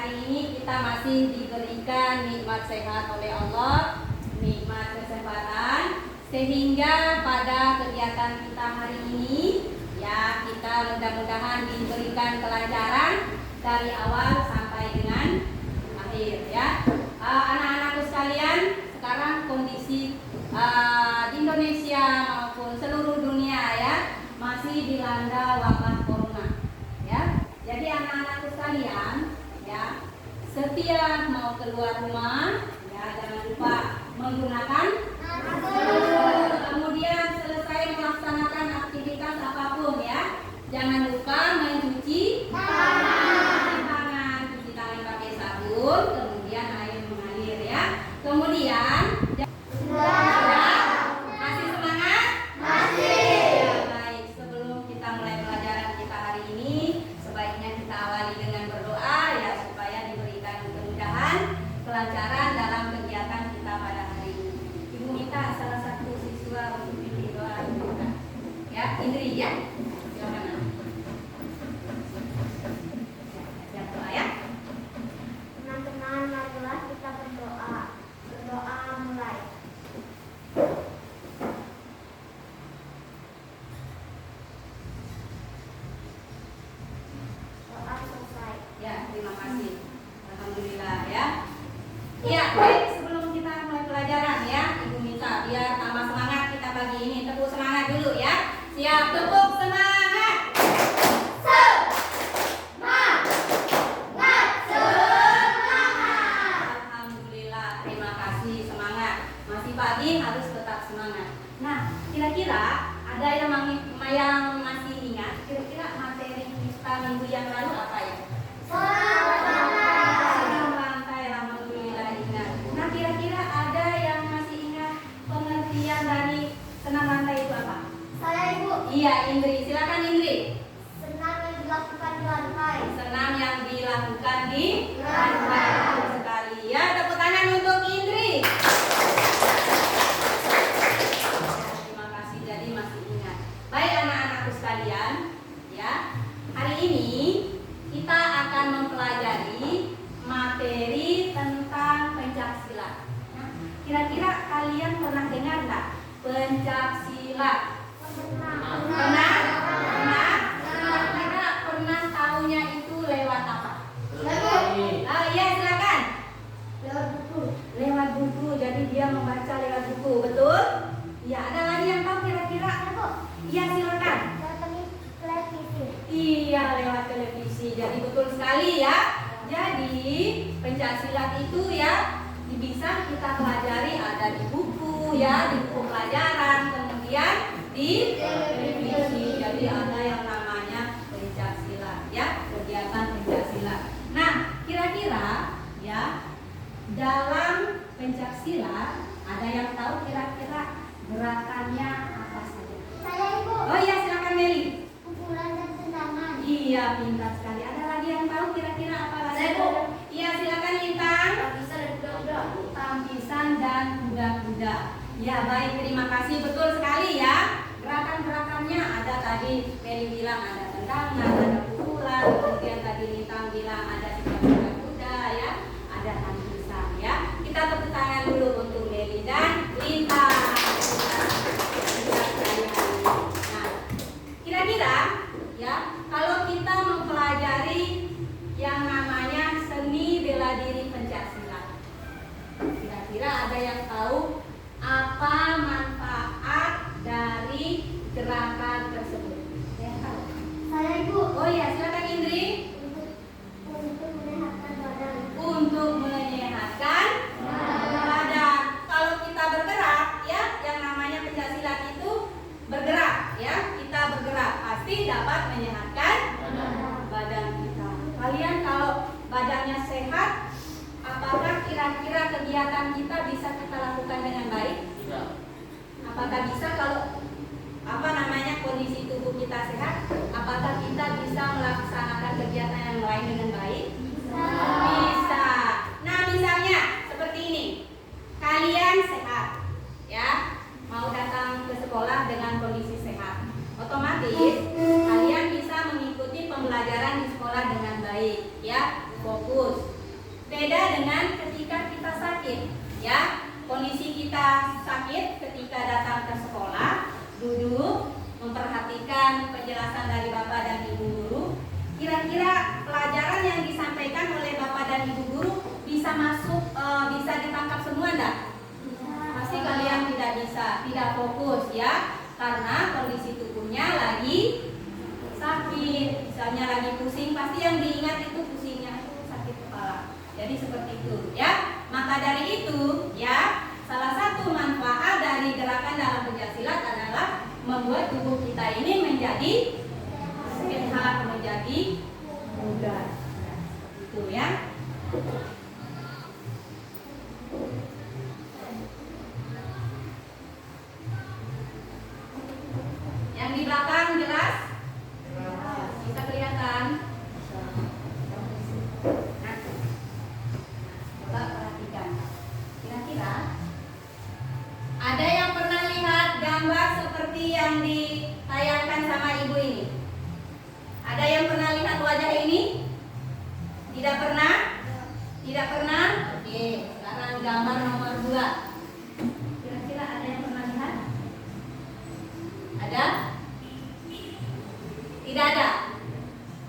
hari ini kita masih diberikan nikmat sehat oleh Allah, nikmat kesehatan, sehingga pada kegiatan kita hari ini ya kita mudah-mudahan diberikan kelancaran dari awal sampai dengan akhir ya. Anak-anakku sekalian, sekarang kondisi di Indonesia maupun seluruh dunia ya masih dilanda wabah corona ya. Jadi anak-anakku sekalian ya, setiap mau keluar rumah ya jangan lupa menggunakan masker. Kemudian selesai melaksanakan aktivitas apapun ya, jangan lupa mencuci tangan, cuci tangan pakai sabun, kemudian air mengalir ya. Kemudian masih semangat? Masih. Ya, baik, sebelum kita mulai pelajaran kita hari ini, sebaiknya kita awali dengan berdoa ya supaya diberikan kemudahan, kelancaran dalam kegiatan kita pada hari ini. Ibu minta salah satu siswa untuk bimbing doa ya, Indri ya. Silakan. Siap doa ya. Teman-teman, marilah kita berdoa. Berdoa mulai. Doa selesai. Ya, terima kasih. Alhamdulillah ya. Ya, baik, sebelum kita mulai pelajaran ya, Ibu minta biar tambah semangat kita pagi ini. Tepuk semangat dulu ya. Siap, tepuk semangat. Alhamdulillah, terima kasih, semangat. Masih pagi harus tetap semangat. Nah, kira-kira ada yang masih ingat kira-kira materi kita minggu yang lalu apa ya? Senam lantai, alhamdulillah ingat. Nah, kira-kira ada yang masih ingat pengertian dari senam lantai itu apa? Saya Ibu. Iya, Indri. Silakan Indri. Senam yang dilakukan di lantai. Senam yang dilakukan di Lantai. Betul sekali. Ya, tepuk tangan untuk Indri. Terima kasih, jadi masih ingat. Baik anak-anakku sekalian, ya. Hari ini kita akan mempelajari materi tentang pencaksilat. Nah, kira-kira kalian pernah dengar nggak pencaksilat? Pernah? Kira-kira pernah tahunya itu lewat apa? Iya, silakan. Lewat buku. Lewat buku, jadi dia membaca lewat buku, betul? Ya, ada lagi yang tahu kira-kira? Iya, silakan. Televisi. Iya, lewat televisi. Jadi betul sekali ya. Jadi pencaksilat itu ya bisa kita pelajari ada di buku ya, di buku pelajaran, kemudian di televisi. Jadi ada yang namanya pencaksilat ya, kegiatan pencaksilat. Nah, kira-kira ya dalam pencaksilat ada yang tahu kira-kira gerakannya apa saja? Saya Ibu. Oh iya, silakan Meli. Pukulan dan tendangan. Iya, pintar sekali. Ada lagi yang tahu kira-kira apa lagi? Saya, Bu. Iya, silakan Intan. Tampisan dan kuda-kuda. Tampisan dan kuda-kuda. Ya, baik, terima kasih. Betul sekali ya. Gerakan-gerakannya ada tadi Meli bilang ada tendangan, ada pukulan, kemudian tadi Lintang bilang ada kuda-kuda ya, ada tampisan ya. Kita tepuk tangan dulu untuk Meli dan Lintang. Nah, kira-kira ya, kalau kita mempelajari yang namanya seni bela diri pencaksilat, kira-kira ada yang tahu apa manfaat dari gerakan tersebut? Yang tahu? Saya Ibu. Oh ya, silakan Indri. Untuk menyehatkan badan. Untuk menyehatkan badan. Kalau kita bergerak ya, yang namanya pencaksilat itu bergerak ya, kita bergerak pasti dapat menyehatkan badan kita. Kalian kalau badannya sehat, apakah kira-kira kegiatan kita bisa kita lakukan dengan baik? Tidak. Apakah bisa kalau kondisi tubuh kita sehat? Apakah kita bisa melaksanakan kegiatan yang lain dengan baik? Bisa. Nah, misalnya seperti ini. Kalian sehat, ya, mau datang ke sekolah dengan kondisi sehat. Otomatis kalian bisa mengikuti pembelajaran di sekolah dengan baik, ya, fokus. Beda dengan ketika kita sakit, ya. Kondisi kita sakit ketika datang ke sekolah, duduk, memperhatikan penjelasan dari Bapak dan Ibu guru. Kira-kira pelajaran yang disampaikan oleh Bapak dan Ibu guru bisa masuk, bisa ditangkap semua enggak? Pasti kalian tidak bisa, tidak fokus ya, karena kondisi tubuhnya lagi sakit, misalnya lagi pusing, pasti yang diingat itu pusingnya itu sakit kepala. Jadi seperti itu ya. Maka dari itu ya, salah satu manfaat dari gerakan dalam pencaksilat adalah membuat tubuh kita ini menjadi sehat, menjadi bugar. Itu ya. Yang di belakang jelas? Bisa kelihatan? Nah, coba perhatikan. Kira-kira ada yang pernah lihat gambar seperti yang ditayangkan sama ibu ini? Ada yang pernah lihat wajah ini? Tidak pernah? Tidak pernah? Oke, sekarang gambar nomor 2. Kira-kira ada yang pernah lihat? Ada? Tidak ada?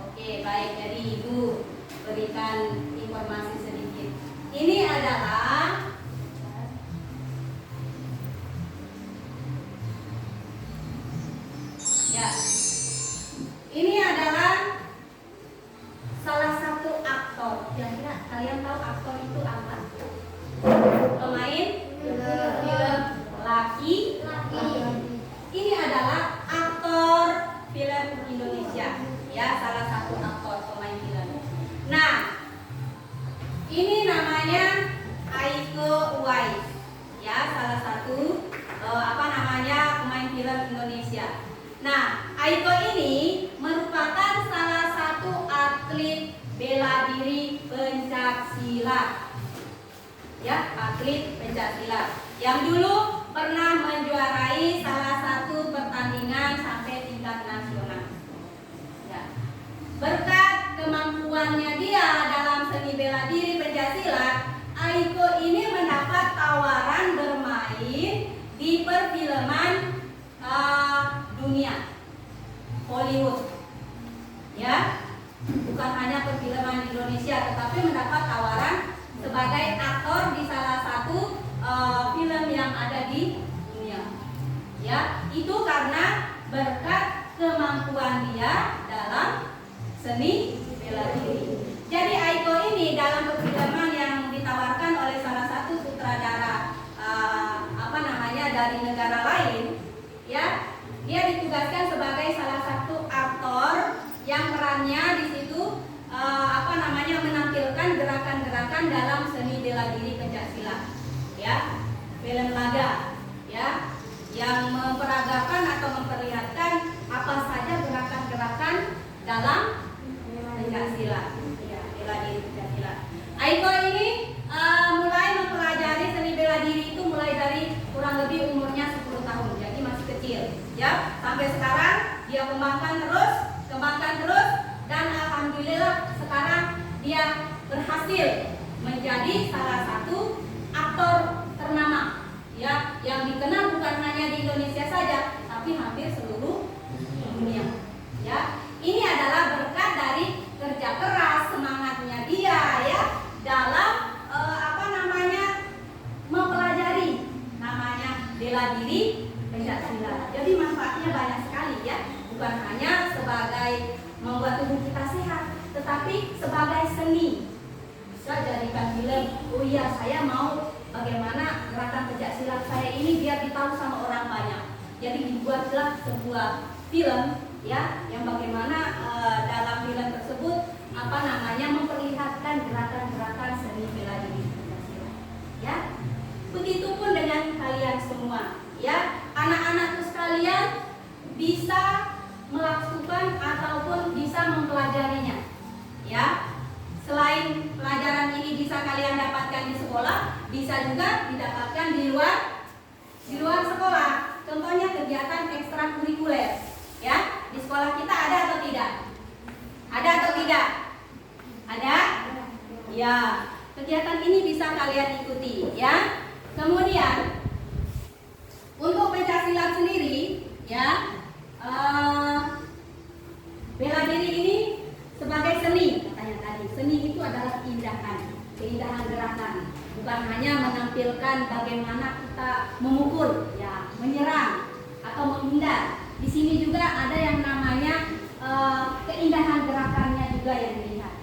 Oke, baik. Jadi ibu berikan informasi sedikit. Ini adalah ya. Ini adalah salah satu aktor. Kira-kira kalian tahu aktor itu apa? Pemain film laki. Ini adalah aktor film Indonesia, ya, salah satu aktor pemain film. Nah, ini namanya Iko Uwais, ya, salah satu pemain film Indonesia. Nah, Aiko ini merupakan salah satu atlet bela diri pencaksilat, ya, atlet pencaksilat yang dulu pernah menjuarai salah satu pertandingan sampai tingkat nasional. Ya. Berkat kemampuannya dia dalam seni bela diri pencaksilat, Aiko ini mendapat tawaran bermain di perfilman dunia, Hollywood, ya, bukan hanya perfilman Indonesia, tetapi mendapat tawaran sebagai aktor di salah satu film yang ada di dunia, ya. Itu karena berkat kemampuan dia dalam seni bela diri. Jadi Aiko ini dalam perfilman yang ditawarkan oleh salah satu sutradara dari negara lain, ya, dia ditugaskan sebagai salah satu aktor yang perannya di situ menampilkan gerakan-gerakan dalam seni bela diri pencaksilat, ya, film laga, ya, yang memperagakan atau memperlihatkan apa saja gerakan-gerakan dalam pencaksilat, ya, bela diri pencaksilat. Aiko ini mulai mempelajari seni bela diri itu mulai dari kurang lebih umurnya 10 tahun, jadi masih kecil, ya. Sampai sekarang dia kembangkan terus, dan alhamdulillah sekarang dia berhasil menjadi salah satu aktor ternama, ya, yang dikenal bukan hanya di Indonesia saja, tapi hampir seluruh dunia, ya. Ini adalah berkat dari kerja keras, semangatnya dia, ya, dalam mempelajari namanya bela diri pencaksilat. Jadi manfaatnya banyak sekali, ya, bukan hanya sebagai membuat tubuh kita sehat, tetapi sebagai seni. Bisa jadikan film. Oh iya, saya mau bagaimana gerakan pencaksilat saya ini biar ditahu sama orang banyak. Jadi dibuatlah sebuah film, ya, yang bagaimana dalam film tersebut memperlihatkan gerakan-gerakan seni bela diri pencaksilat, ya. Begitupun dengan kalian semua, ya, anak-anakku sekalian bisa melakukan ataupun bisa mempelajarinya, ya. Selain pelajaran ini bisa kalian dapatkan di sekolah, bisa juga didapatkan di luar sekolah. Contohnya kegiatan ekstrakurikuler, ya. Di sekolah kita ada atau tidak? Ada atau tidak? Ada? Ya. kegiatan ini bisa kalian ikuti ya. Kemudian untuk pencaksilat sendiri ya, bela diri ini sebagai seni katanya tadi. Seni itu adalah keindahan gerakan, bukan hanya menampilkan bagaimana kita memukul ya, menyerang atau menghindar. Di sini juga ada yang namanya keindahan gerakannya juga yang dilihat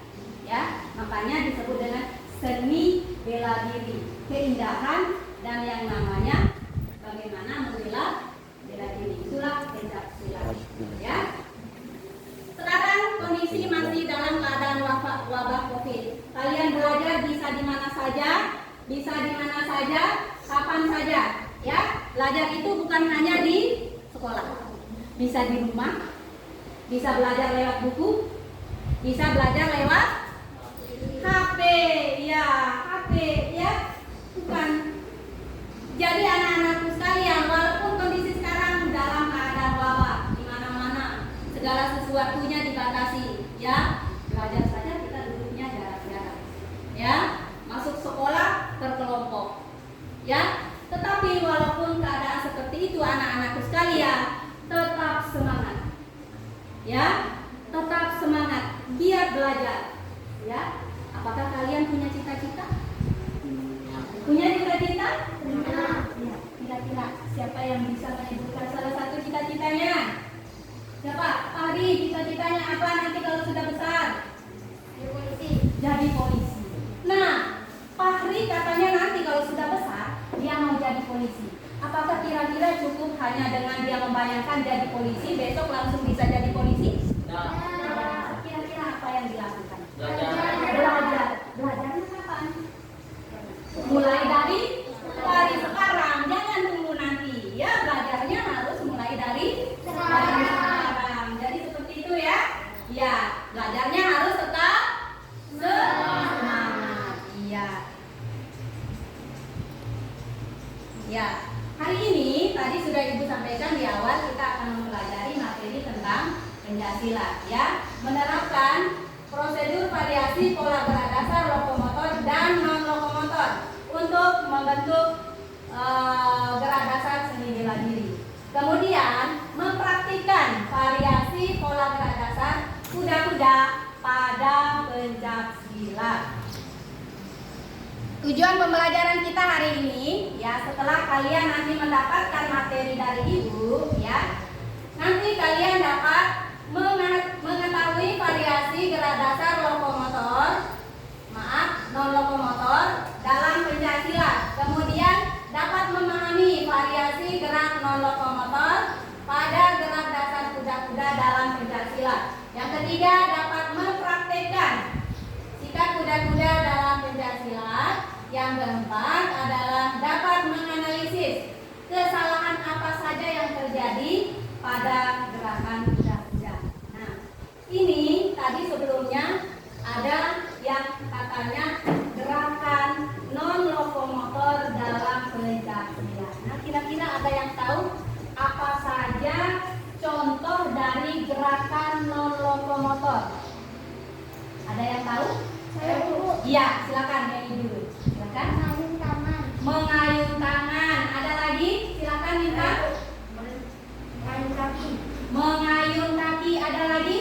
ya, makanya disebut dengan seni bela diri, keindahan dan yang namanya bagaimana membela bela diri, itulah pencaksilat ya. Sekarang kondisi masih dalam keadaan wabah COVID. Kalian belajar bisa di mana saja, kapan saja ya. Belajar itu bukan hanya di sekolah, bisa di rumah, bisa belajar lewat buku, bisa belajar lewat HP ya, bukan. Jadi anak-anakku sekalian, walaupun kondisi sekarang dalam keadaan wabah di mana-mana, segala sesuatunya dibatasi ya, belajar saja kita duduknya jarak-jarak ya, masuk sekolah terkelompok ya. Tetapi walaupun keadaan seperti itu anak-anakku sekalian, tetap semangat ya, tetap semangat, giat belajar ya. Apakah kalian punya cita-cita? Punya cita-cita? Ya, kira-kira siapa yang bisa menyebutkan salah satu cita-citanya? Siapa? Ari, cita-citanya apa nanti kalau sudah besar? Jadi polisi. Jadi polisi. Nah, Fahri katanya nanti kalau sudah besar dia mau jadi polisi. Apakah kira-kira cukup hanya dengan dia membayangkan jadi polisi, besok langsung bisa jadi polisi? Nah, kira-kira apa yang dilakukan? Belajarnya kapan? Mulai dari sekarang, jangan tunggu nanti ya. Belajarnya harus mulai dari sekarang. Jadi seperti itu ya. Ya, belajarnya harus tetap semangat. Iya. Ya, hari ini tadi sudah Ibu sampaikan di awal, kita akan mempelajari materi tentang pencaksilat ya, menerapkan prosedur variasi pola gerak dasar lokomotor dan non lokomotor untuk membentuk gerak dasar seni bela diri. Kemudian mempraktikkan variasi pola gerak dasar kuda-kuda pada pencaksilat. Tujuan pembelajaran kita hari ini ya, setelah kalian nanti mendapatkan materi dari Ibu ya, nanti kalian dapat mengetahui variasi gerak dasar non lokomotor dalam pencaksilat. Kemudian dapat memahami variasi gerak non lokomotor pada gerak dasar kuda-kuda dalam pencaksilat. Yang ketiga, dapat mempraktekkan sikap kuda-kuda dalam pencaksilat. Yang keempat adalah dapat menganalisis kesalahan apa saja yang terjadi pada gerakan kuda-kuda. Nah, ini tadi sebelumnya ada yang katanya gerakan non lokomotor dalam pencaksilat. Nah, kira-kira ada yang tahu apa saja contoh dari gerakan non lokomotor? Ada yang tahu? Saya dulu. Iya, silakan Nyanyi dulu. Silakan. Mengayun tangan. Mengayun tangan. Ada lagi? Silakan Minta. Mengayun kaki. Mengayun kaki. Ada lagi?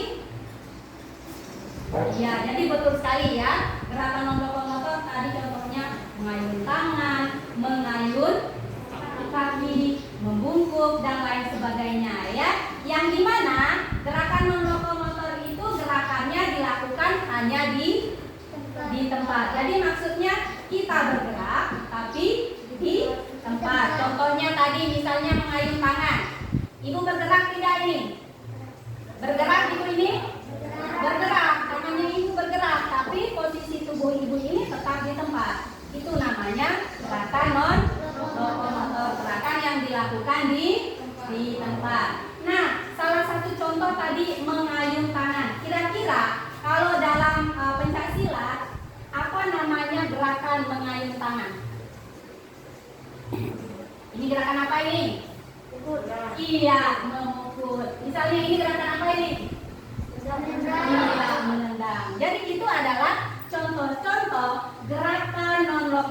Ya, jadi betul sekali ya. Gerakan non lokomotor tadi contohnya mengayun tangan, mengayun kaki, membungkuk dan lain sebagainya ya. Yang dimana gerakan non lokomotor itu gerakannya dilakukan hanya di tempat. Jadi maksudnya kita bergerak tapi di tempat. Contohnya tadi misalnya mengayun tangan. Ibu bergerak tidak ini? Bergerak Ibu ini? Bergerak, tangannya Ibu bergerak, tapi posisi tubuh Ibu ini tetap di tempat. Itu namanya gerakan non lokomotor, gerakan yang dilakukan di tempat. Nah, salah satu contoh tadi mengayun tangan. Kira-kira kalau dalam pencaksilat apa namanya gerakan mengayun tangan? Ini gerakan apa ini? Iya, memukul. Misalnya ini gerakan apa ini? Iya, menendang. Jadi itu adalah contoh-contoh gerakan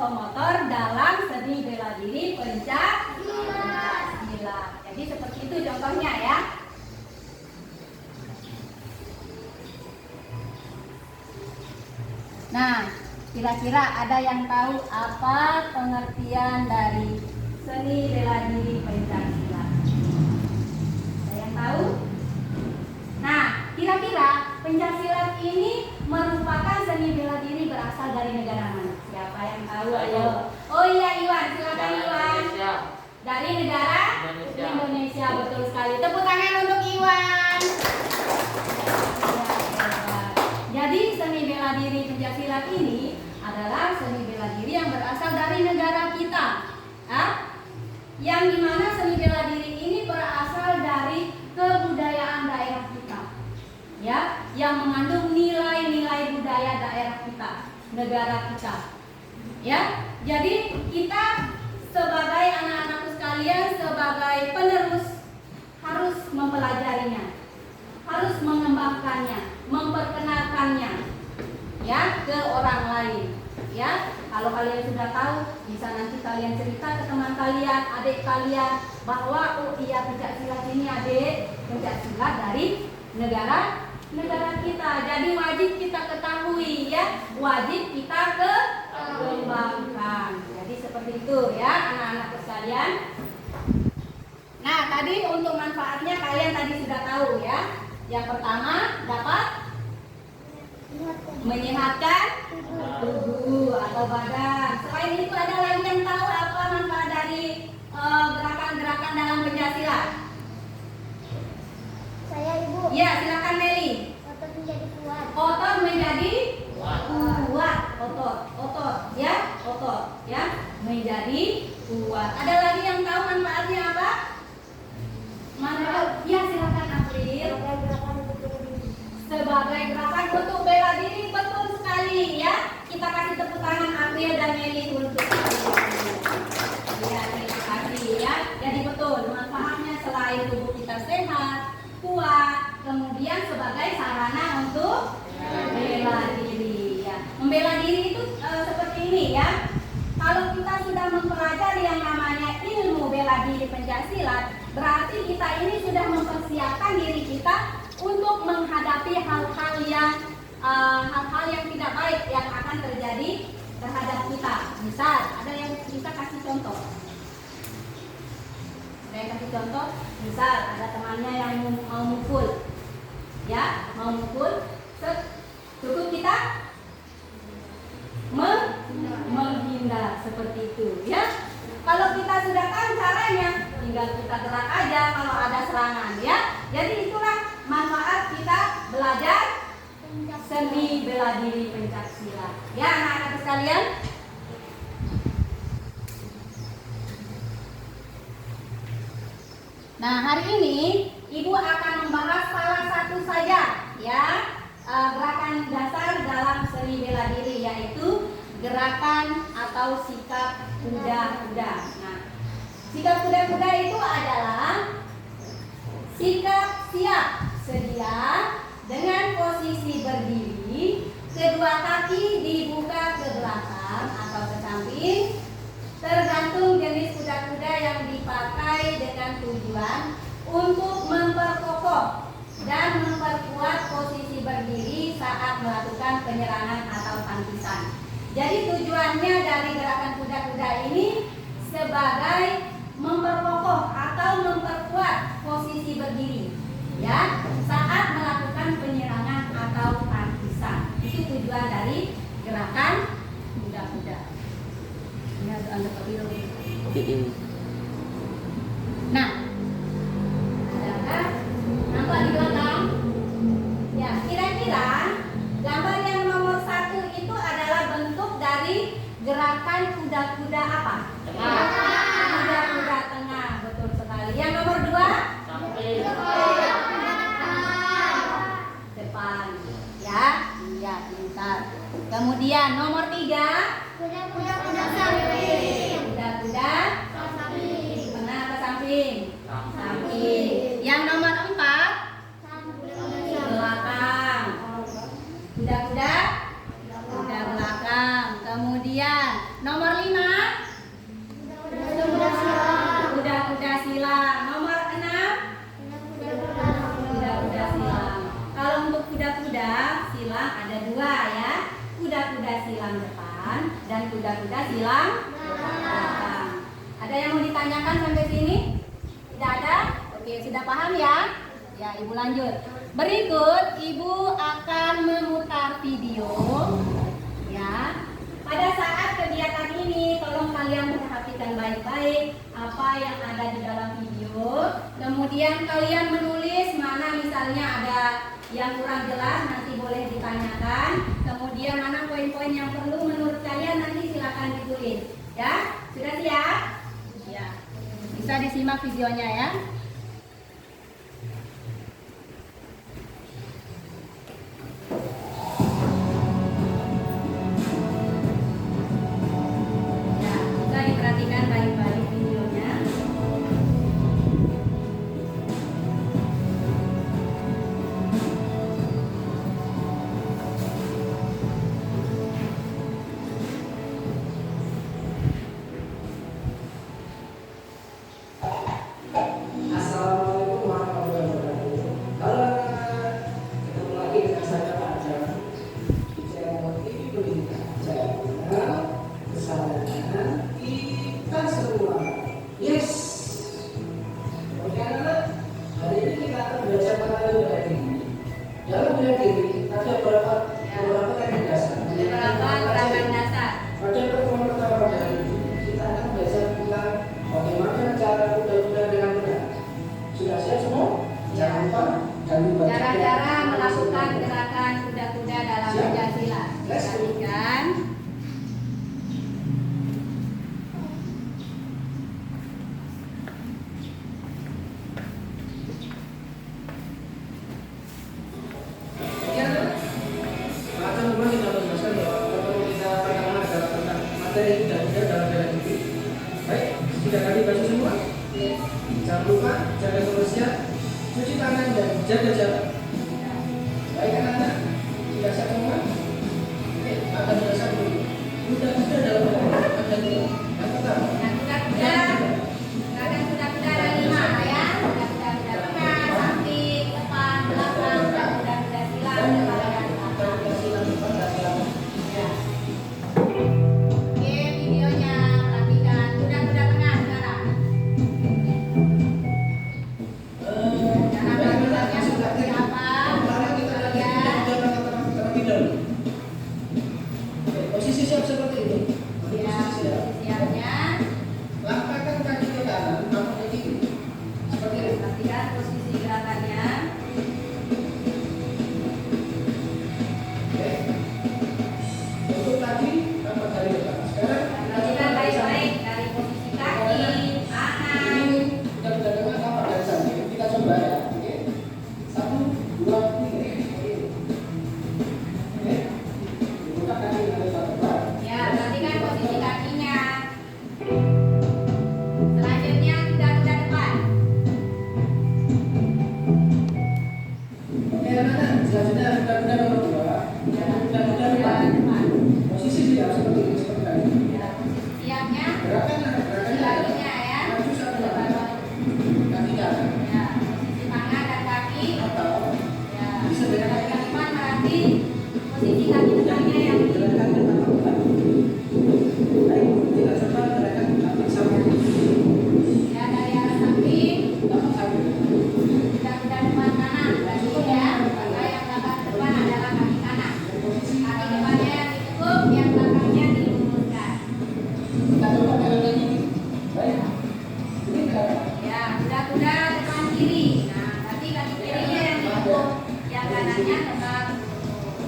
lokomotor dalam seni bela diri pencak silat. Jadi seperti itu contohnya ya. Nah, kira-kira ada yang tahu apa pengertian dari seni bela diri pencak silat? Ada yang tahu? Nah, kira-kira pencak silat ini merupakan seni bela diri berasal dari negara mana? Siapa yang tahu? Ayo. Oh iya, Iwan, silakan Iwan. Dari negara Indonesia, betul sekali. Tepuk tangan untuk Iwan. Jadi seni bela diri pencaksilat ini adalah seni bela diri yang berasal dari negara kita. Yang dimana seni bela diri ini berasal dari kebudayaan daerah kita, ya, yang mengandung nilai-nilai budaya daerah kita, negara kita, ya. Jadi kita sebagai anak-anakku sekalian, sebagai penerus harus mempelajarinya, harus mengembangkannya, memperkenalkannya, ya, ke orang lain, ya. Kalau kalian sudah tahu, bisa nanti kalian cerita ke teman kalian, adik kalian, bahwa oh iya pencak silat ini adik, pencak silat dari negara kita. Jadi wajib kita ketahui, ya, wajib kita kembangkan. Jadi seperti itu ya anak-anak sekalian. Nah, tadi untuk manfaatnya kalian tadi sudah tahu ya. Yang pertama dapat menyehatkan tubuh atau badan. Selain itu ada lagi yang tahu apa manfaat dari gerakan-gerakan dalam pencaksilat? Saya Ibu. Ya, silakan Meli. Otot menjadi kuat. Otot menjadi kuat. Otot, ya, otot, ya, menjadi kuat. Ada lagi yang tahu manfaatnya apa? Manfaat? Ya, silakan April. Sebagai gerakan untuk bela diri, betul sekali ya. Kita kasih tepuk tangan April dan Meli untuk ya, terima kasih ya. Jadi betul manfaatnya selain tubuh kita sehat, kuat, kemudian sebagai sarana untuk bela diri ya. Membela diri itu seperti ini ya. Kalau kita sudah mempelajari yang namanya ilmu bela diri pencaksilat, berarti kita ini sudah mempersiapkan diri kita untuk menghadapi hal-hal yang tidak baik yang akan terjadi terhadap kita. Misal, ada yang bisa kasih contoh? Ada yang kasih contoh? Misal, ada temannya yang mau mukul, ya, mau mukul, cukup kita menghindar seperti itu, ya. Kalau kita sudah tahu caranya, tinggal kita gerak aja kalau ada serangan, ya. Jadi itulah manfaat kita belajar seni bela diri pencaksilat. Ya, anak-anak sekalian. Nah, hari ini Ibu akan membahas salah satu saja, ya, gerakan dasar dalam seni bela diri, yaitu gerakan atau sikap kuda-kuda. Nah, sikap kuda-kuda itu adalah sikap siap sedia dengan posisi berdiri, kedua kaki dibuka ke belakang atau ke samping, tergantung jenis kuda-kuda yang dipakai dengan tujuan untuk memperkokoh dan memperkuat posisi berdiri saat melakukan penyerangan atau tangkisan. Jadi tujuannya dari gerakan kuda-kuda ini sebagai memperkokoh atau memperkuat posisi berdiri, ya, saat melakukan penyerangan atau tangkisan. Itu tujuan dari gerakan kuda-kuda. Ini harus Anda ketahui. Nah, adakah nampak di belakang? Ya, kira-kira gambar yang nomor 1 itu adalah bentuk dari gerakan kuda-kuda apa? Kuda-kuda tengah, betul sekali. Yang nomor 2? Depan, ya, iya, pintar. Kemudian nomor 3? Kuda-kuda samping. Kuda-kuda tengah atau samping? Samping. Yang nomor 4? Belakang. Kuda-kuda belakang. Kemudian Nomor 5 Kuda-kuda silang. kuda-kuda silang. Nomor 6 kuda-kuda silang. Kalau untuk kuda-kuda silang ada 2 ya. Kuda-kuda silang depan dan kuda-kuda silang belakang. Ada yang mau ditanyakan sampai sini? Tidak ada? Oke, sudah paham ya? Ya, Ibu lanjut. Berikut Ibu akan memutar video ya. Pada saat kegiatan ini tolong kalian perhatikan baik-baik apa yang ada di dalam video. Kemudian kalian menulis mana misalnya ada yang kurang jelas nanti boleh ditanyakan. Kemudian mana poin-poin yang perlu menurut kalian nanti silakan ditulis. Ya, sudah siap? Ya. Bisa disimak videonya ya. Ya, bisa diperhatikan baik-baik videonya. Assalamualaikum warahmatullahi wabarakatuh. Halo anak-anak, ketemu lagi dengan saya Pak Jan di channel ini Pendidikan Channel Kesayangan kita semua. Yes. Oke anak-anak, hari ini kita akan belajar materi bela diri. Dalam bela diri ada beberapa teknik dasar. Beberapa gerakan dasar. Pada pertemuan pertama pada hari ini kita akan belajar tentang bagaimana cara kuda-kuda dengan benar. Sudah siap semua? Jangan lupa kami baca. Cara-cara melakukan gerakan kuda-kuda dalam Siap. pencaksilat. Let's go. Perhatikan. Ya, akan mulai kita menjelaskan bahwa pertemuan kita pertama adalah tentang materi kuda-kuda dalam bela diri. Baik, sudah kami baca semua? Jangan lupa jaga kebersihan, cuci tangan dan jaga jarak. Baik anak-anak, sudah siap semua? Oke, akan belajar dulu. Kuda-kuda dalam bela diri ada 2. Yang pertama, Yang kuda-kuda. Gerakan kuda-kuda ada 5 ya. Kuda-kuda tengah, samping, depan, belakang, dan kuda-kuda silang depan dan belakang. kuda-kuda silang depan dan belakang. Ya. Oke, videonya perhatikan. Kuda-kuda tengah sekarang. Cara melakukannya seperti apa? Pertama kita lihat kuda-kuda terlebih dahulu. Oke, posisi siap seperti itu. Ya, Posisi siap. siapnya. Langkahkan kaki ke kanan, tapak ke kiri. Seperti ini. Perhatikan posisi gerakannya. Oke. Untuk kaki, tapak dari depan. Sekarang Perhatikan baik-baik dari posisi kaki, tangan. ini kuda-kuda tengah, tapak dari samping. Kita coba ya. Oke. 1, 2, 3. Seperti ini. Oke. Buka kaki dengan lebar depan. Ya, perhatikan posisi kakinya. Selanjutnya kuda-kuda depan. Oke anak-anak, selanjutnya kuda-kuda nomor 2. Kuda-kuda depan. Depan. Posisi siap seperti ini, seperti tadi. Ya, posisi siapnya. Gerakannya Selanjutnya ya. maju satu langkah. Kaki kanan Ya, posisi tangan dan kaki. atau Ya, gerakan depan berarti posisi kaki depannya yang gerakan depan depan. Baik, kita coba gerakan tapak samping. ya dari arah samping. Tapak samping. Kuda-kuda depan kanan berarti ya. Maka yang belakang depan adalah kaki kanan. Posisi Kaki depannya yang ditekuk, yang belakangnya diluruskan. kita coba kanan dan kiri. Baik. Ini gerakan. Ya, kuda-kuda depan kiri. Nah, berarti kaki kirinya yang ditekuk, yang kanannya tetap lurus.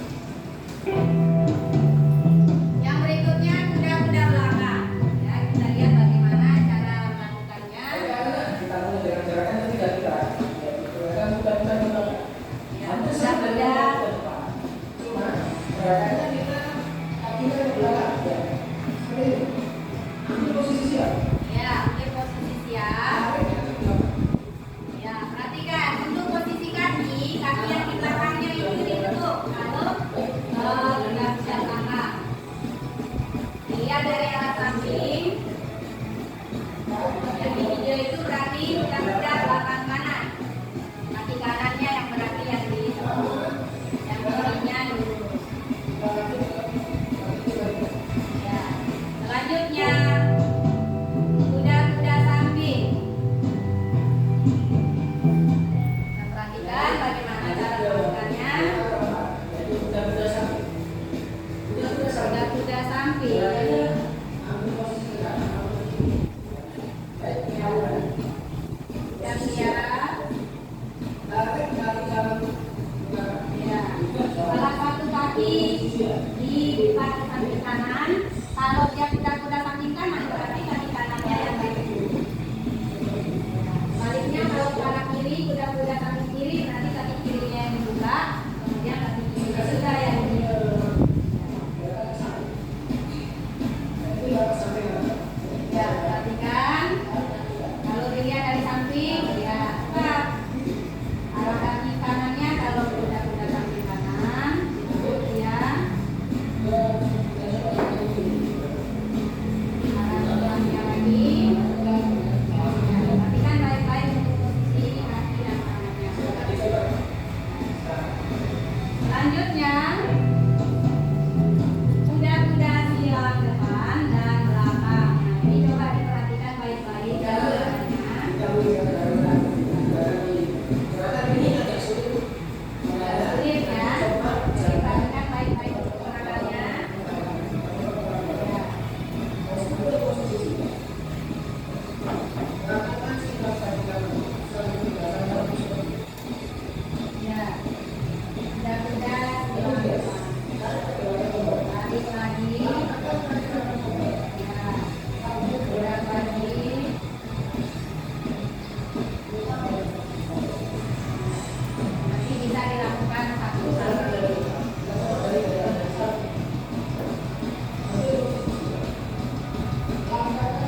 Yang berikutnya kuda-kuda belakang. Ya, kita lihat bagaimana cara melakukannya. Oke anak-anak, kita mulai dengan gerakan ketiga kita. Yaitu gerakan kuda-kuda ke belakang. Ya, Hampir sama dengan kuda-kuda. ke depan. Cuma gerakannya kita kakinya ke belakang. Ya. Seperti ini. Ambil posisi siap. Ya, ambil posisi siap. Tarik kaki ke belakang. Ya, perhatikan untuk posisi kaki, kaki yang di belakangnya itu ditekuk. Lalu kuda-kuda belakang. Dilihat dari arah samping. Yang di video itu berarti kuda-kuda belakang kanan. Kaki kanannya yang berarti yang kirinya dulu. Ya. Selanjutnya kuda-kuda samping. Kita perhatikan bagaimana cara melakukannya. Kuda-kuda samping. Salah satu kaki dilipat ke samping kanan. Kalau dia kuda-kuda samping kanan berarti kaki kanannya yang baik. Baliknya kalau arah kiri kuda-kuda samping kiri berarti kaki kirinya yang dibuka, kemudian kaki kirinya sudah yang ya, perhatikan. Kalau dilihat dari samping, ya tetap arah kaki kanannya kalau kuda-kuda samping kanan, ya. Arah belakangnya lagi. Ya, perhatikan baik-baik untuk posisi kaki dan tangannya. Selanjutnya, kuda-kuda silang depan dan belakang. Nah, ini coba diperhatikan baik-baik gerakannya. Sulit ya. Diperhatikan baik-baik untuk gerakannya. Ya. Kuda-kuda silang depan. Balik lagi. Ya. Gerak lagi. Nanti bisa dilakukan satu-satu. Yang kanannya.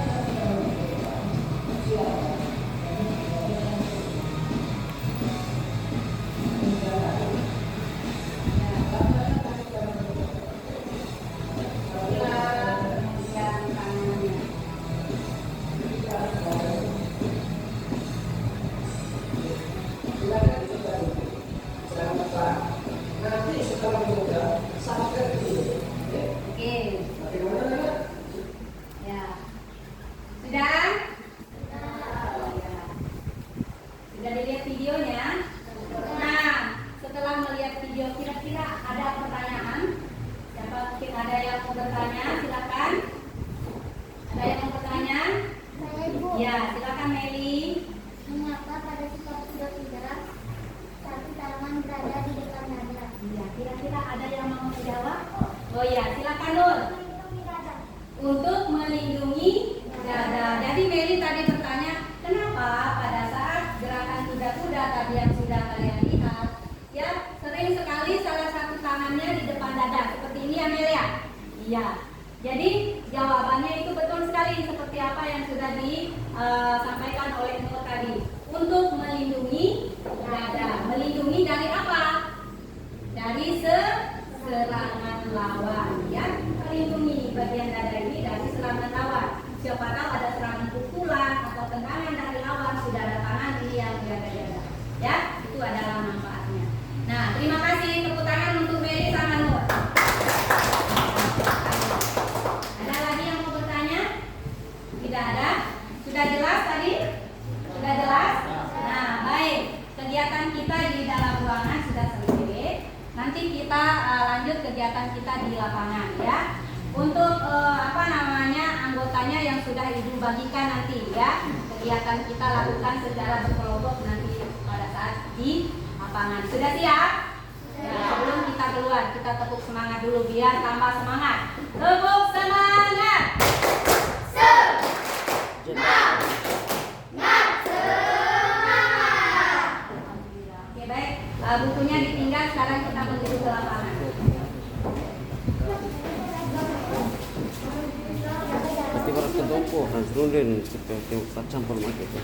Oke. Ya. Sudah? Ya. Sudah dilihat videonya? Nah, setelah melihat video kira-kira ada pertanyaan? Siapa mungkin ada yang mau bertanya? Silakan. Ada yang mau bertanya? Saya Ibu. Ya, silakan Meli. Mengapa pada sikap kuda-kuda satu tangan berada di depan dada? Ya, kira-kira ada yang mau menjawab? Oh ya, silakan Nur. Melindungi dada. Untuk melindungi dada. Jadi Meli tadi bertanya, kenapa pada saat gerakan kuda-kuda tadi yang sudah kalian lihat, ya sering sekali salah satu tangannya di depan dada seperti ini ya Meli ya? Iya. Jadi jawabannya itu betul sekali seperti apa yang sudah disampaikan oleh Nur tadi. Untuk melindungi dada. Melindungi dari apa? Dari serangan lawan, ya. Melindungi bagian dada ini dari serangan lawan. Siapa tahu ada serangan pukulan atau tendangan dari lawan, sudah ada tangan ini yang jaga-jaga. Ya, itu adalah manfaatnya. Nah, terima kasih, tepuk tangan untuk Meli sama Nur. Ada lagi yang mau bertanya? Tidak ada? Sudah jelas tadi? Sudah jelas? Nah, baik. Kegiatan kita di dalam ruangan sudah selesai. Nanti kita lanjut kegiatan kita di lapangan ya. Untuk anggotanya yang sudah Ibu bagikan nanti ya. Kegiatan kita lakukan secara berkelompok nanti pada saat di lapangan. Sudah siap? Ya, sebelum kita keluar, kita tepuk semangat dulu biar tambah semangat. Tepuk semangat. Oke, baik. Bukunya ditinggal, sekarang kita menuju ke lapangan. Pasti harus ke toko, harus runden seperti campur pakai itu.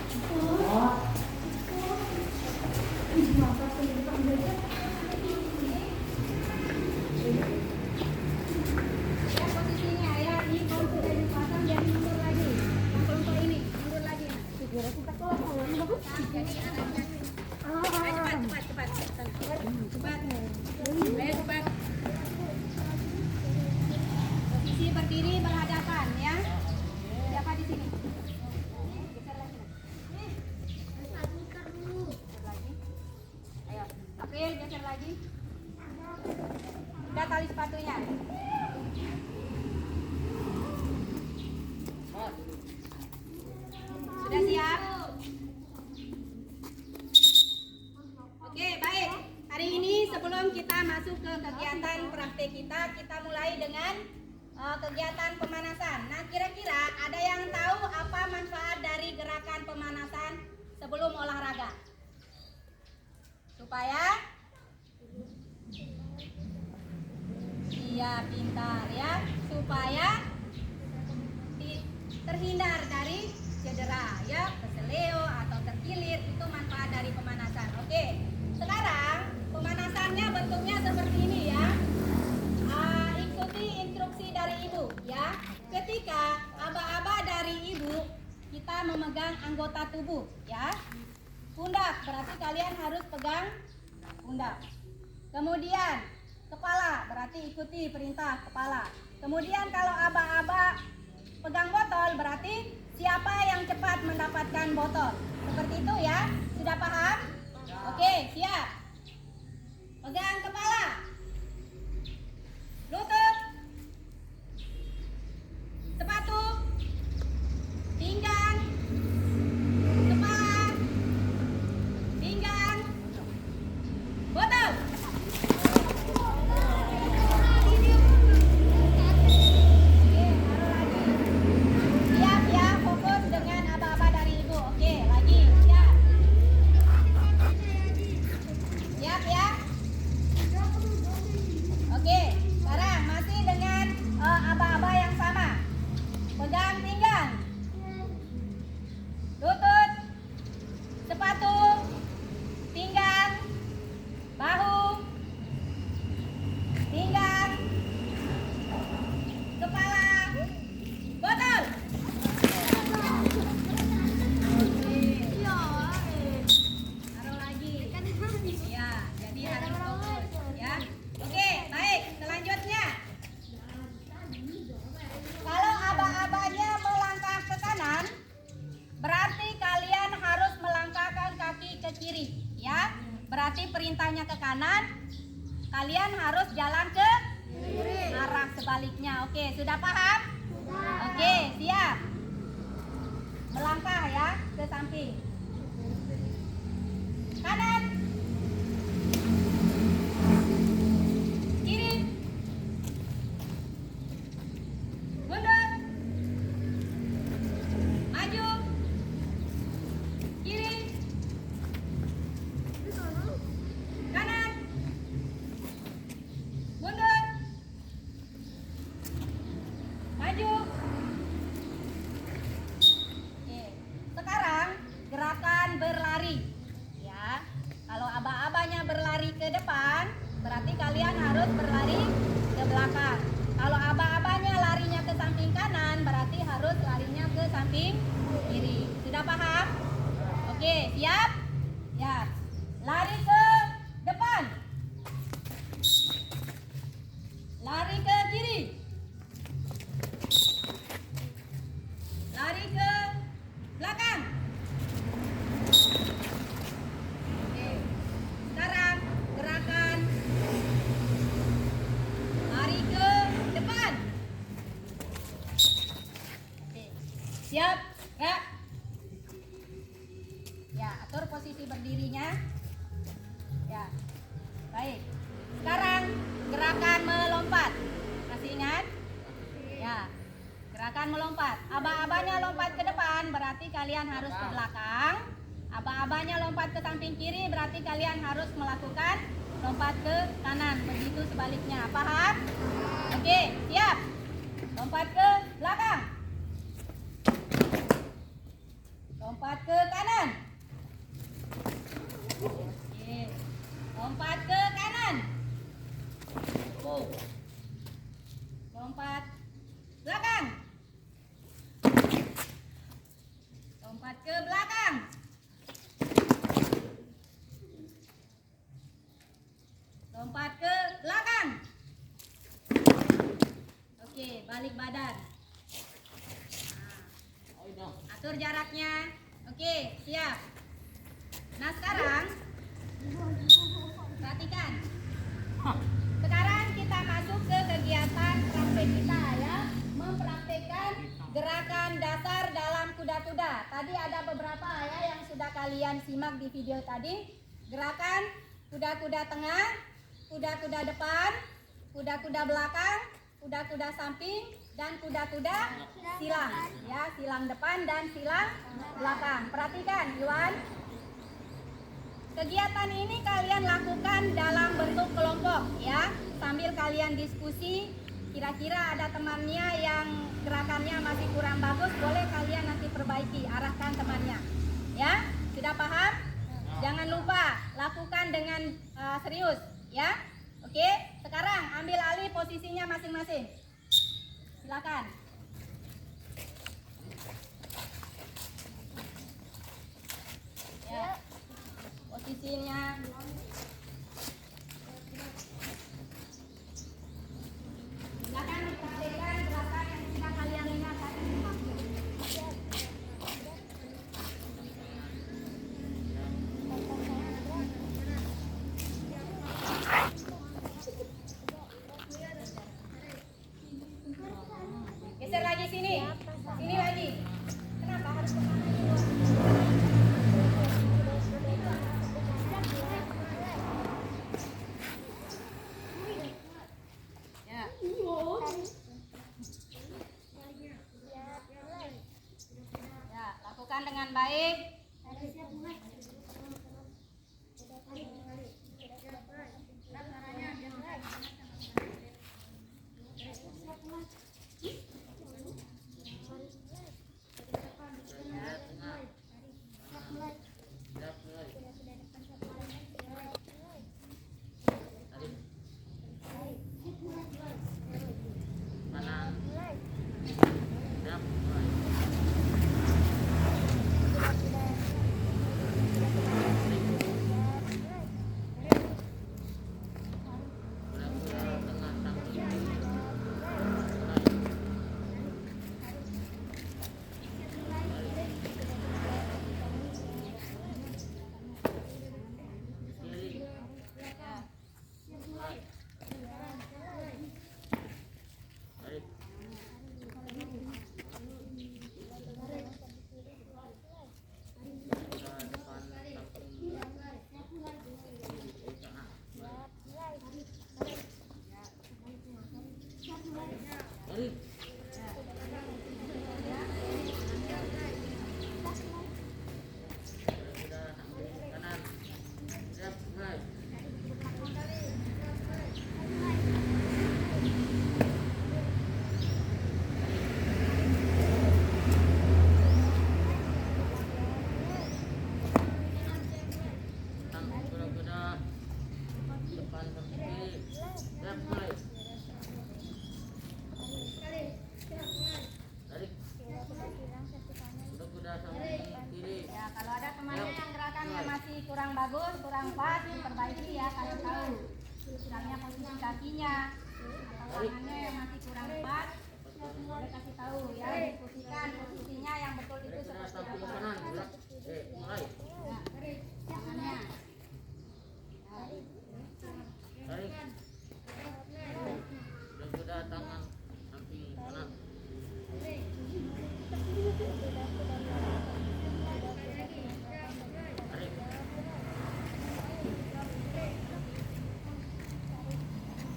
Posisinya ya, ini kalau sudah dipasang praktek kita mulai dengan kegiatan pemanasan. Nah, kira-kira ada yang tahu apa manfaat dari gerakan pemanasan sebelum olahraga? Supaya iya pintar ya, supaya terhindar dari cedera ya, keseleo atau terkilir, itu manfaat dari pemanasan. Oke, sekarang pemanasannya bentuknya seperti ini ya. Ikuti instruksi dari ibu ya. Ketika aba-aba dari ibu, kita memegang anggota tubuh ya. Pundak, berarti kalian harus pegang pundak. Kemudian kepala, berarti ikuti perintah kepala. Kemudian kalau aba-aba pegang botol, berarti siapa yang cepat mendapatkan botol. Seperti itu ya. Sudah paham? Oke, siap. Pegang kepala, lutut, sepatu, pinggang, kepala, pinggang, botol. Siap ya, fokus dengan aba-aba dari ibu. Oke, lagi, siap. Siap ya. Oke, sekarang masih dengan aba-aba yang sama. Pegang pinggang, lutut, sepatu, pinggang, bahu, pinggang, kepala, botol. Taruh lagi. Ya, jadi harus fokus ya. Oke, baik. Selanjutnya, kalau aba-abanya melangkah ke kanan, berarti kalian harus melangkahkan kaki ke kiri ya. Berarti perintahnya ke kanan, kalian harus jalan ke arah sebaliknya. Oke, sudah paham? Oke, siap. Melangkah ya ke samping. Kanan, kiri, mundur, maju, kiri, kanan, mundur, maju. Oke, sekarang gerakan berlari ya. Kalau aba-abanya berlari ke depan, berarti kalian harus berlari ke belakang. Kalau aba-abanya larinya ke samping kanan, berarti harus larinya ke samping kiri. Sudah paham? Oke, siap? Ya. Lari ke depan. Lari ke kiri. Lari ke belakang. Oke. Sekarang gerakan lari ke depan. Oke. Siap? Ya. Ya, atur posisi berdirinya. Ya. Baik. Sekarang gerakan melompat. Masih ingat? Ya. Gerakan melompat. Aba-abanya lompat ke depan, berarti kalian harus ke belakang. Aba-abanya lompat ke samping kiri, berarti kalian harus melakukan lompat ke kanan. Begitu sebaliknya. Paham? Oke, siap. Lompat ke belakang. Lompat ke kanan. Oke. Lompat ke kanan. Lompat belakang. Lompat ke belakang. Lompat ke belakang. Oke, balik badan. Nah, atur jaraknya. Oke, siap. Nah, sekarang perhatikan. Sekarang kita masuk ke kegiatan praktek kita ya, mempraktekkan gerakan dasar dalam kuda-kuda. Tadi ada beberapa ya yang sudah kalian simak di video tadi. Gerakan kuda-kuda tengah, kuda-kuda depan, kuda-kuda belakang, kuda-kuda samping, dan kuda-kuda silang. Ya, silang depan dan silang belakang. Perhatikan, Iwan. Kegiatan ini kalian lakukan dalam bentuk kelompok, ya. Sambil kalian diskusi, kira-kira ada temannya yang gerakannya masih kurang bagus, boleh kalian nanti perbaiki, arahkan temannya. Ya, sudah paham? Jangan lupa lakukan dengan serius, ya. Oke, sekarang ambil alih posisinya masing-masing. Silakan. Ya, posisinya. Silakan dipraktikkan gerakan yang sudah kalian ingat tadi. Geser lagi sini. Sini lagi. Kenapa harus ke sana? Ya. Ya, lakukan dengan baik. Ya, kalau ada temannya yang gerakannya masih kurang bagus, kurang pas, diperbaiki ya, kasih tahu. Misalnya posisi kakinya atau tangannya yang masih kurang pas, boleh kasih tahu ya, diskusikan posisinya yang betul itu seperti apa. Ya, tangannya. Sudah tangan samping kanan.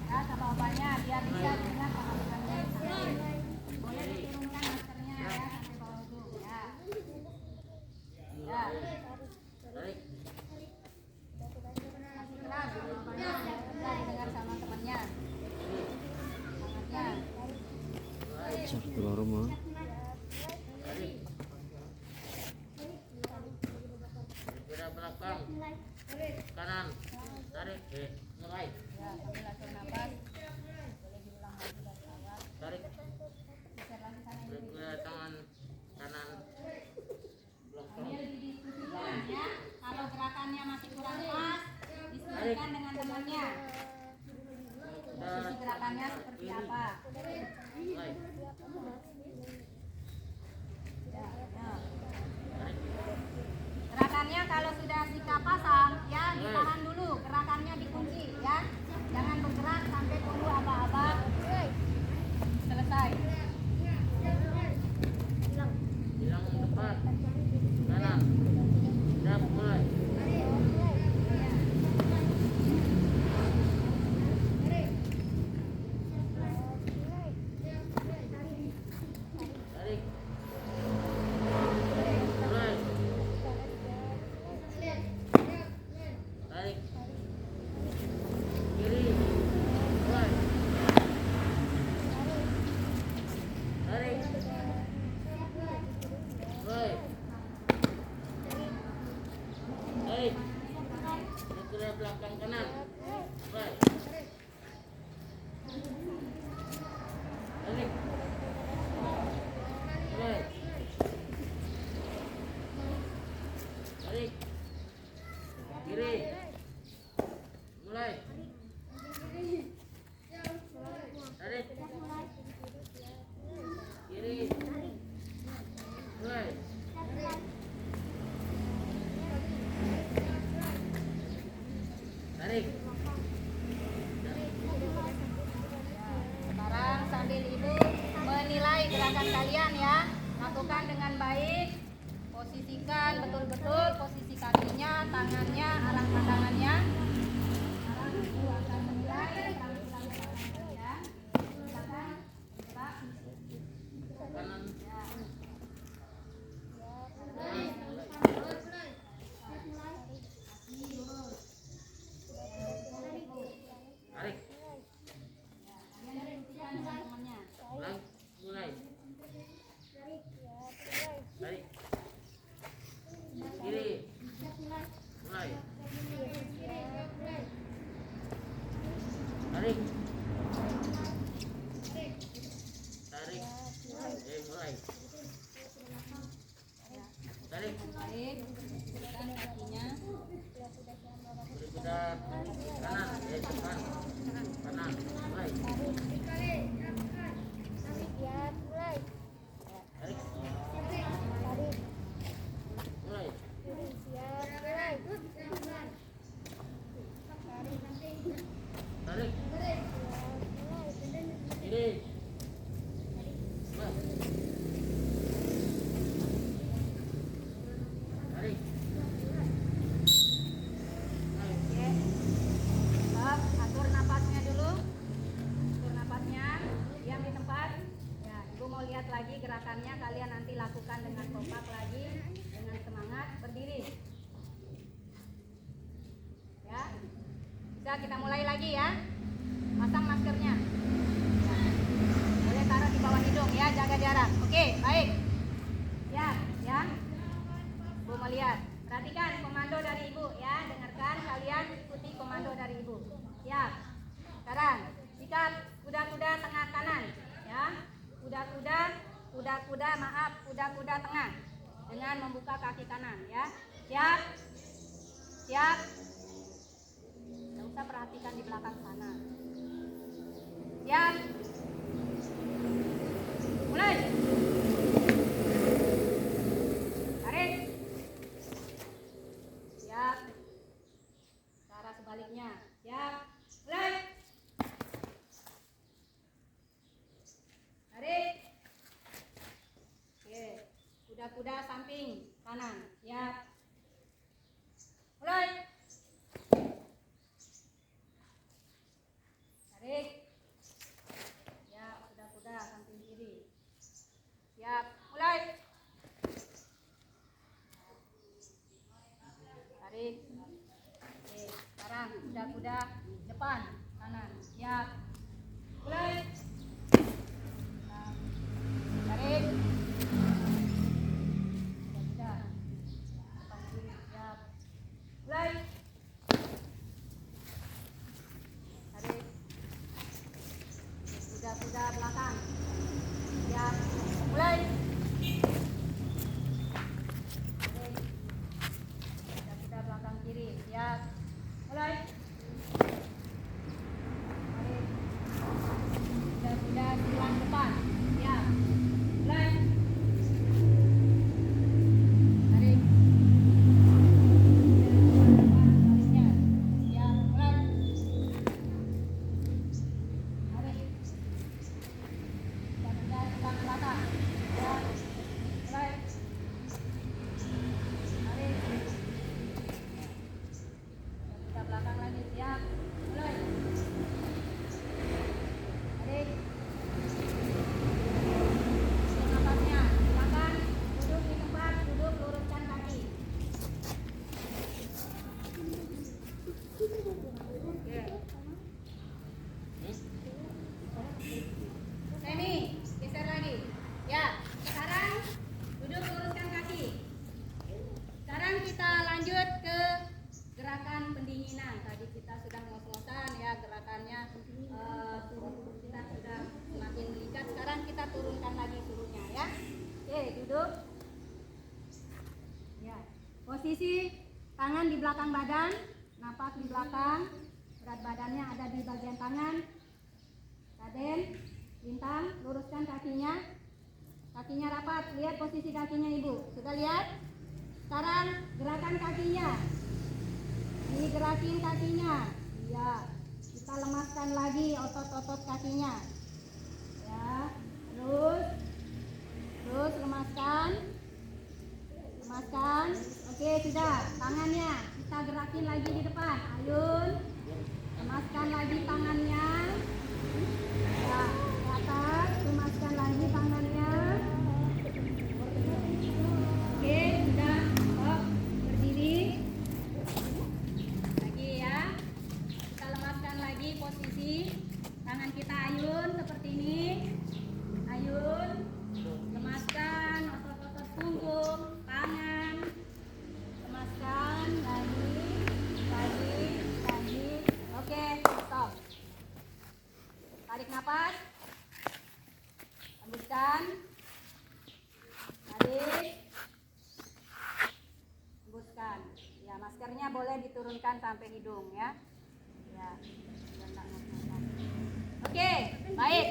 Ya, sama obatnya biar bisa dengar pengalamannya. Boleh diturunkan maskernya ya sampai bawah dulu ya. Ya. Tarik. Masih keras obatnya, bisa didengar sama temannya. Tangannya. Satu rumah. Gerak belakang, kanan, tarik, mulai, Ya, sambil atur nafas. Boleh diulang lagi dari awal. tarik, Geser lagi sana ini. gerak tangan kanan, belakang, Sambil didiskusikan ya. Kalau gerakannya masih kurang pas, diskusikan dengan temannya. Posisi gerakannya seperti apa? mulai, gerakan kalian ya. Lakukan dengan baik. Posisikan betul-betul posisi kakinya, tangannya, arah pandangannya. Sekarang Ibu akan memulai pelan-pelan ya. Silakan gerak. Kanan. Ya. Tarik. Mulai. Mulai. Tarik. Kiri. Mulai. Tarik. Tarik. Mulai. Tarik. Baik, gerakan kakinya. Berikuda kanan. Depan. Kanan. Mulai. Tarik. Mulai. Tarik. Kiri. Mulai. Tarik. Oke. Stop, atur napasnya dulu. Atur napasnya, diam di tempat. Ya, Ibu mau lihat lagi gerakannya, kalian nanti lakukan dengan kompak lagi, dengan semangat, berdiri. Ya. Bisa kita mulai lagi ya. Pasang maskernya. Ya. Boleh taruh di bawah hidung ya, jaga jarak. Oke, baik. Ya, ya. Ibu melihat. Perhatikan komando dari Ibu ya. Dengarkan, kalian ikuti komando dari Ibu. Siap. Sekarang sikap kuda-kuda tengah kanan ya. Kuda-kuda tengah dengan membuka kaki kanan ya. Siap. Siap. Tidak usah perhatikan di belakang sana. Siap. Mulai. Tarik. Siap. Cara sebaliknya. Siap. Mulai. Tarik. Oke. Kuda-kuda samping kanan. Siap. Mulai. Tarik. Siap. Kuda-kuda samping kiri. Siap. Mulai. Tarik. Oke. Sekarang kuda-kuda depan kanan. Siap. Mulai. Tarik. Kuda-kuda depan kiri. Siap. Mulai. Tarik. Kuda-kuda belakang. Siap. Mulai. Tarik. Kuda-kuda belakang kiri. Siap. Mulai. Tarik. Kuda-kuda silang depan. Siap. Mulai. Tarik. Kuda-kuda depan sebaliknya. Siap. Mulai. Tarik. Kuda-kuda silang belakang. Siap. Mulai. Tarik. Kuda belakang lagi. Siap. Mulai. Tarik. Atur napasnya. Silakan duduk di tempat. Duduk, luruskan kaki. Oke. Semi, geser lagi. Ya, sekarang duduk luruskan kaki. Sekarang kita lanjut ke gerakan pendinginan. Tadi kita sudah ngos-ngosan ya gerakannya, suhu tubuh kita sudah semakin meningkat. Sekarang kita turunkan lagi suhunya ya. Oke, duduk. Ya, posisi tangan di belakang badan, napak di belakang, berat badannya ada di bagian tangan. Raden, Bintang, luruskan kakinya. Kakinya rapat, lihat posisi kakinya Ibu. Sudah lihat? Sekarang gerakan kakinya. Digerakin kakinya. Ya, kita lemaskan lagi otot-otot kakinya. Ya, terus sampai hidung ya. Ya. Oke, baik.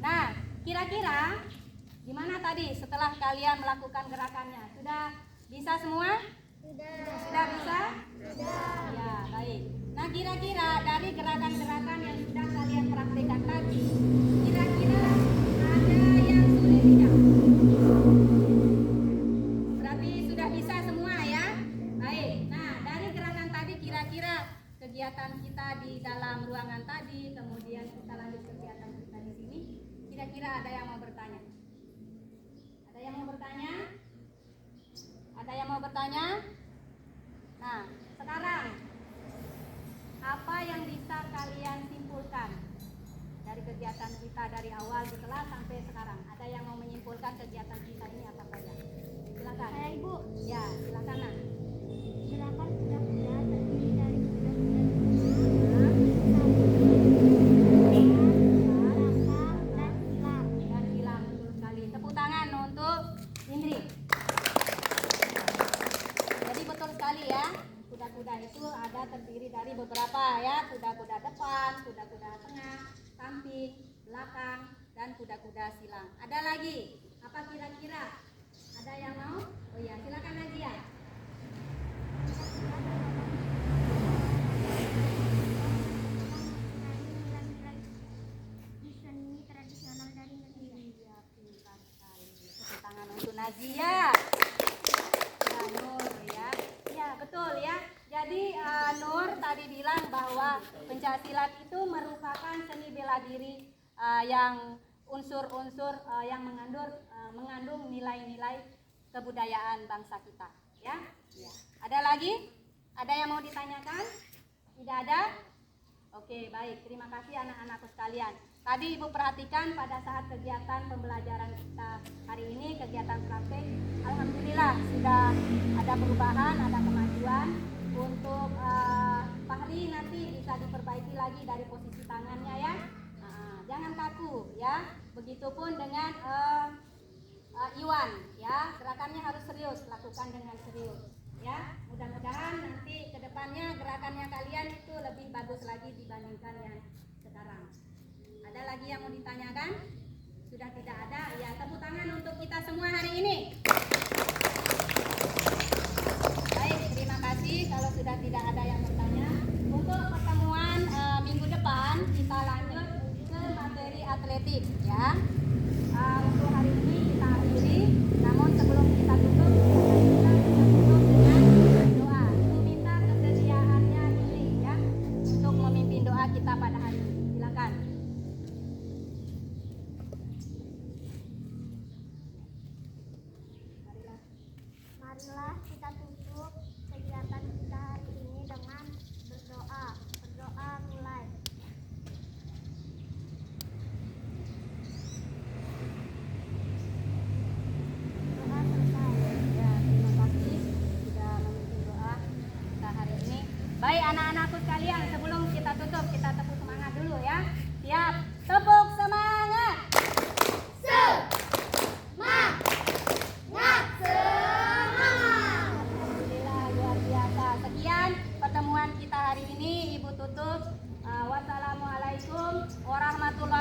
Nah, kira-kira gimana tadi setelah kalian melakukan gerakannya? Sudah bisa semua? Sudah bisa? Ya, baik. Nah, kira-kira dari gerakan-gerakan yang sudah kalian praktekkan tadi, kira-kira ada yang sulit tidak? Berarti sudah bisa semua ya? Baik. Nah, dari gerakan tadi kira-kira kegiatan kita di dalam ruangan tadi, kemudian kita lanjut kegiatan kita di sini, kira-kira ada yang mau bertanya? Ada yang mau bertanya? Ada yang mau bertanya? Nah, sekarang apa yang bisa kalian simpulkan dari kegiatan kita dari awal di kelas sampai sekarang? Ada yang mau menyimpulkan kegiatan kita ini apa saja? Silakan. Saya Ibu. Ya, silakan Nak. Gerakan kuda-kuda terdiri dari kuda-kuda dan silang. Dan hilang, betul sekali. Tepuk tangan untuk Indri. Jadi betul sekali ya. Kuda-kuda itu ada terdiri dari beberapa ya, kuda-kuda depan, kuda-kuda tengah, samping, belakang, dan kuda-kuda silang. Ada lagi? Apa kira-kira? Ada yang mau? Oh iya, silakan Najia. Seni tradisional dari negeri. Iya, pintar sekali. Tepuk tangan untuk Najia. Ya, Nur ya. Ya, betul ya. Jadi Nur tadi bilang bahwa pencaksilat itu merupakan seni bela diri yang unsur-unsur yang mengandung nilai-nilai kebudayaan bangsa kita ya. Ya. Ada lagi? Ada yang mau ditanyakan? Tidak ada? Oke, baik. Terima kasih anak-anakku sekalian. Tadi Ibu perhatikan pada saat kegiatan pembelajaran kita hari ini, kegiatan praktek, alhamdulillah sudah ada perubahan, ada kemajuan. Untuk Fahri nanti bisa diperbaiki lagi dari posisi tangannya ya. Nah, jangan kaku ya. Begitupun dengan Iwan ya, gerakannya harus serius, lakukan dengan serius ya. Mudah-mudahan nanti kedepannya gerakannya kalian itu lebih bagus lagi dibandingkan yang sekarang. Ada lagi yang mau ditanyakan? Sudah tidak ada? Ya, tepuk tangan untuk kita semua hari ini. Baik, terima kasih. Kalau sudah tidak ada yang bertanya, untuk pertemuan minggu depan kita lanjut ke materi atletik ya. Untuk hari ini kita akhiri, namun sebelum kita tutup, kita tutup dengan doa. Ibu minta kesediaannya ini ya untuk memimpin doa kita pada hari ini. Silakan. Marilah kita tutup kegiatan kita hari ini dengan berdoa. Berdoa mulai. Doa selesai. Ya, terima kasih sudah memimpin doa kita hari ini. Baik anak-anakku sekalian, sebelum kita tutup, kita tepuk semangat dulu ya. Siap, tepuk semangat. Alhamdulillah, luar biasa. Sekian pertemuan kita hari ini, Ibu tutup. Wassalamualaikum warahmatullahi